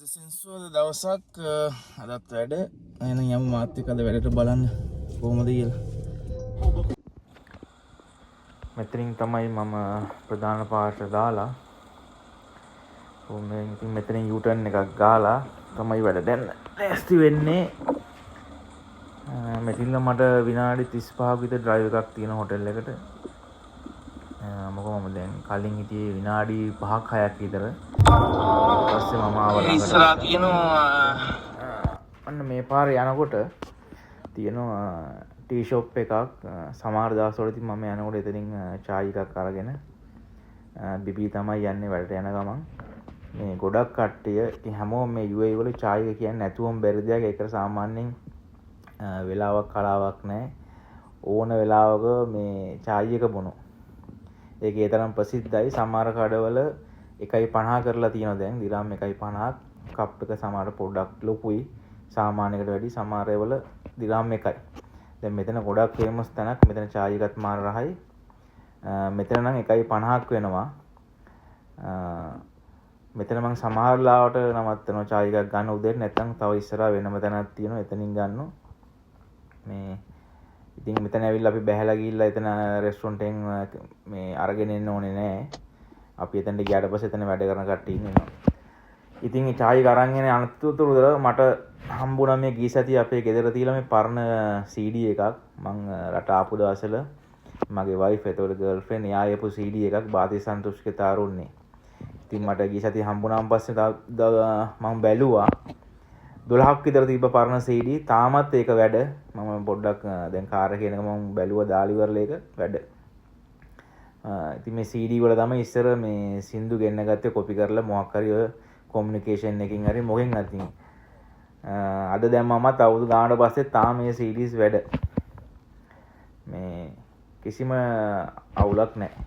සෙන්සුවද දවසක් අදත් වැඩ එන යම මාත්‍යකද වැඩට බලන්න කොහොමද කියලා. මෙතනින් තමයි මම ප්‍රධාන පාට දාලා ඉතින් මෙතනින් යූටර්න් එකක් ගාලා තමයි වැඩ දැන් ලෑස්ති වෙන්නේ. මෙතනින් මට විනාඩි 35ක විතර ඩ්‍රයිව් එකක් තියෙන හොටෙල් එකට. මොකද මම දැන් කලින් හිටියේ විනාඩි 5ක් 6ක් විතර. ඊට පස්සේ මම ආවා ඉස්සරහා තියෙනවා අන්න මේ පාරේ යනකොට තියෙනවා ටී ෂොප් එකක්. සමහර දවස්වල ඉතින් මම යනකොට එතනින් චායි එකක් අරගෙන බිබී තමයි යන්නේ වැඩට යන ගමන්. මේ ගොඩක් කට්ටිය ඉතින් හැමෝම මේ UAE වල චායි එක කියන්නේ නැතුවම බැරි දෙයක්. ඒකට සාමාන්‍යයෙන් වෙලාවක් කලාවක් නැහැ. ඕන වෙලාවක මේ චායි එක බොනවා. ඒක ඒ තරම් ප්‍රසිද්ධයි. සමහර කඩවල 1.50 කරලා තියෙනවා දැන්. දිරාම් 1.50ක් කප් එක. සමහර පොඩ්ඩක් ලොකුයි සාමාන්‍යයකට වැඩි. සමහර ඒවල දිරාම් 1යි. දැන් මෙතන ගොඩක් ෆේමස් තැනක්. මෙතන චායි එකත් මාර රහයි. මෙතන නම් 1.50ක් වෙනවා. මෙතන මම සමහර ලාවට නවත්තනවා චායි එකක් ගන්න උදේට. නැත්නම් තව ඉස්සරහා වෙනම තැනක් තියෙනවා. එතනින් ගන්නවා. මේ ඉතින් මෙතන ඇවිල්ලා අපි බැහැලා ගිහිල්ලා එතන රෙස්ටොරන්ට් එකෙන් මේ අරගෙන එන්න ඕනේ නෑ. අපි එතනට ගියාට පස්සේ එතන වැඩ කරන කට්ටිය ඉන්නවා. ඉතින් මේ චායි එක අරන් එන අනතුරුදර මට හම්බුණා මේ ගිය සතියේ අපේ ගෙදර තියලා මේ පරණ CD එකක්. මං රට ආපු දවසල මගේ වයිෆ් එතකොට ගර්ල්ෆ්‍රෙන්ඩ් එයා ආපු CD එකක් බාති සන්තුෂ්ගේ තාරුන්නේ. ඉතින් මට ගිය සතියේ හම්බුණාන් පස්සේ මම බැලුවා 12ක් විතර තිබ්බ පරණ CD. තාමත් ඒක වැඩ. මම පොඩ්ඩක් දැන් කාර් එකේ එනකම මම බැලුවා දාලිවරල ඒක වැඩ. ඉතින් මේ CD වල තමයි ඉස්සර මේ සින්දු ගෙන්න ගත්තේ කොපි කරලා මොකක් හරි ඔය කොමියුනිකේෂන් එකකින් හරි මොකෙන් හරි. අද දැන් මමත් අවුරුදු ගානකට පස්සේ තාම මේ CDs වැඩ. මේ කිසිම අවුලක් නැහැ.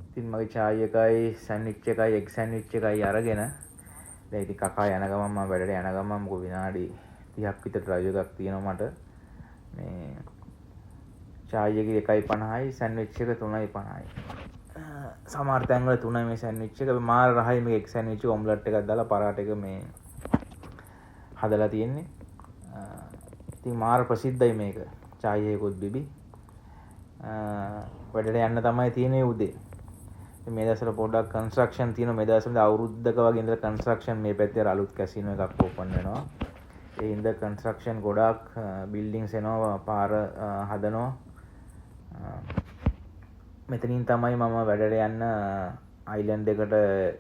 ඉතින් මගේ චායි එකයි සෑන්ඩ්විච් එකයි එග් සෑන්ඩ්විච් එකයි අරගෙන දැන් ඉතින් කකා යන ගමන් මම වැඩට යන ගමන් මොකද විනාඩි 30ක් විතර ඩ්‍රයිව් එකක් තියෙනවා මට. මේ චායි එක 1.50යි සෑන්ඩ්විච් එක 3.50යි. සමහර තැන්වල 3යි මේ සෑන්ඩ්විච් එක. මාර රහයි මේ එග් සෑන්ඩ්විච් ඔම්ලට් එකක් දාලා පරාට එක මේ හදලා තියෙන්නේ. ඉතින් මාර ප්‍රසිද්ධයි මේක. චායි එකකුත් බිබි. වැඩට යන්න තමයි තියෙන්නේ උදේ. මේ දවස්වල පොඩ්ඩක් කන්ස්ට්‍රක්ෂන් තියෙනවා. මේ දවස්වල අවුරුද්දක වගේ ඉඳලා කන්ස්ට්‍රක්ෂන් මේ පැත්තේ අලුත් කැසිනෝ එකක් ඕපන් වෙනවා. ඒ ඉඳ කන්ස්ට්‍රක්ෂන් ගොඩාක් බිල්ඩින්ග්ස් එනවා. පාර හදනවා. මෙතනින් තමයි මම වැඩට යන්න අයිලන්ඩ් එකට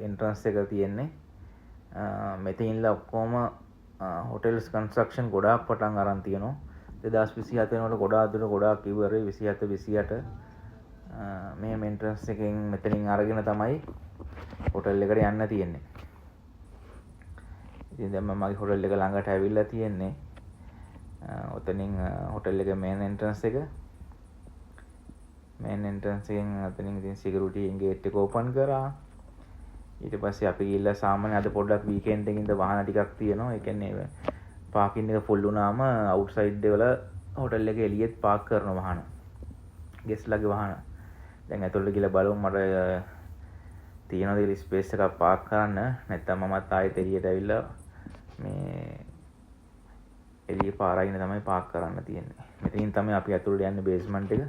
එන්ට්‍රන්ස් එක තියෙන්නේ. මෙතනින්ලා ඔක්කොම හොටෙල්ස් කන්ස්ට්‍රක්ෂන් ගොඩාක් පටන් අරන් තියෙනවා. 2027 වෙනකොට ගොඩාක් දුර ගොඩාක් ඉවරයි. 27 28 මේ එන්ට්‍රන්ස් එකෙන් මෙතනින් අරගෙන තමයි හොටෙල් එකට යන්න තියෙන්නේ. ඉතින් දැන් මම මගේ හොටෙල් එක ළඟට ඇවිල්ලා තියෙන්නේ. ඔතනින් හොටෙල් එකේ මේන් එන්ට්‍රන්ස් එක. මේන් එන්ට්‍රන්ස් එකෙන් අතනින් ඉතින් සිකියුරිටි ගේට් එක ඕපන් කරා. ඊට පස්සේ අපි ගිහිල්ලා සාමාන්‍ය අද පොඩ්ඩක් වීකෙන්ඩ් එකකින්ද වාහන ටිකක් තියෙනවා. ඒ කියන්නේ පාකින් එක ෆුල් වුණාම අවුට්සයිඩ් වල හොටෙල් එකේ එළියෙත් පාක් කරන වාහන. ගෙස්ලාගේ වාහන. දැන් ඇතුළට ගිහලා බලමු මට තියෙනවද ස්පේස් එකක් පාක් කරන්න. නැත්නම් මමත් ආයෙත් එළියට ඇවිල්ලා මේ එළිය පාරයින තමයි පාක් කරන්න තියෙන්නේ. මෙතනින් තමයි අපි ඇතුළට යන්නේ බේස්මන්ට් එක.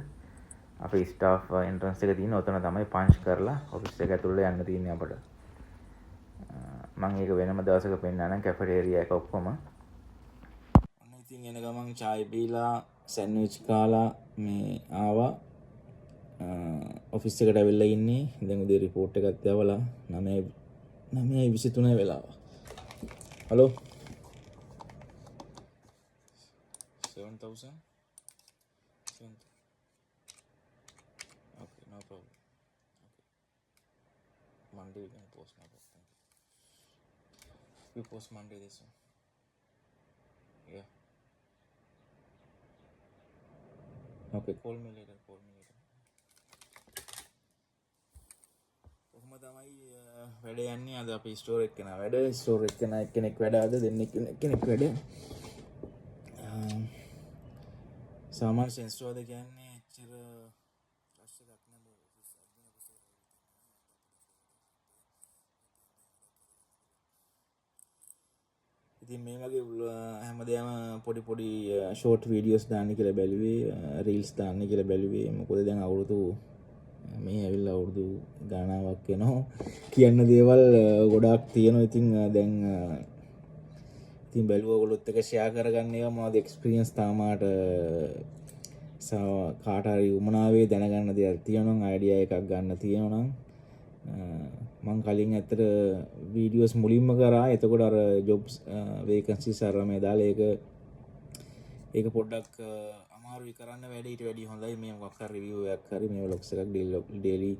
අපේ ස්ටාෆ් එන්ට්‍රන්ස් එක තියෙන ඔතන තමයි පන්ච් කරලා ඔෆිස් එක ඇතුළට යන්න තියෙන්නේ අපට. මම ඒක වෙනම දවසක පෙන්නන්නම් කැෆෙටේරියා එක ඔක්කොම. ඔන්න ඉතින් එන ගමන් චායි බීලා සෑන්ඩ්විච් කාලා මේ ආවා. ඔෆිස් එකට ඇවිල්ලා ඉන්නේ. දැන් උදේ රිපෝට් එකක් යවලා 9:23 වෙලාව. Hello 7000 okay, no problem. Okay. Monday we can post now. Thank you. We post Monday this one. Yeah. Okay, call me later. කොහොම තමයි වැඩ යන්නේ. අද අපි ස්ටෝර් එක කරන වැඩ. ස්ටෝර් එක කරන එක්කෙනෙක් වැඩ අද දෙන්නෙක් කෙනෙක් වැඩ. සාමාන්‍ය සෙන්ස්ටෝර්ද කියන්නේ එච්චර රෂ් එකක් නෑ. ඔෆිස් අඩ්මින් ඔෆිස් එකට ඉතින් මේ වගේ හැමදේම පොඩි පොඩි ෂෝට් වීඩියෝස් දාන්න කියලා බැලුවේ රීල්ස් දාන්න කියලා බැලුවේ මොකද දැන් අවුරුදු මේ ඇවිල්ලා අවුරුදු ගානාවක් වෙනවා කියන්න දේවල් ගොඩාක් තියෙනවා ඉතින් දැන් ඉතින් බැලුවා ඔයගොල්ලොත් එක්ක ෂෙයා කරගන්න ඒවා මොනවද එක්ස්පීරියන්ස් තාමාට කාට හරි උමනාවේ දැනගන්න දෙයක් තියෙනවා නම් අයිඩියා එකක් ගන්න තියෙනවා නම් මං කලින් ඇත්තට වීඩියෝස් මුලින්ම කරා එතකොට අර ජොබ්ස් වේකන්සිස් අර මේ දාලා ඒක පොඩ්ඩක් අමාරුයි කරන්න වැඩ ඊට වැඩිය හොඳයි මේ මොකක් හරි රිවිව් එකක් හරි මේ ව්ලොග්ස් එකක් ඩේලි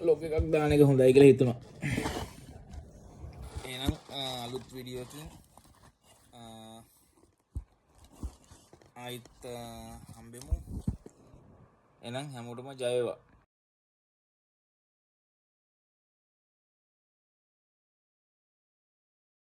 ලොග් එකක් දාන එක හොඳයි කියලා හිතුණා. එහෙනම් අලුත් වීඩියෝ එකකින් ආයිත් හම්බෙමු. එහෙනම් හැමෝටම ජය වේවා.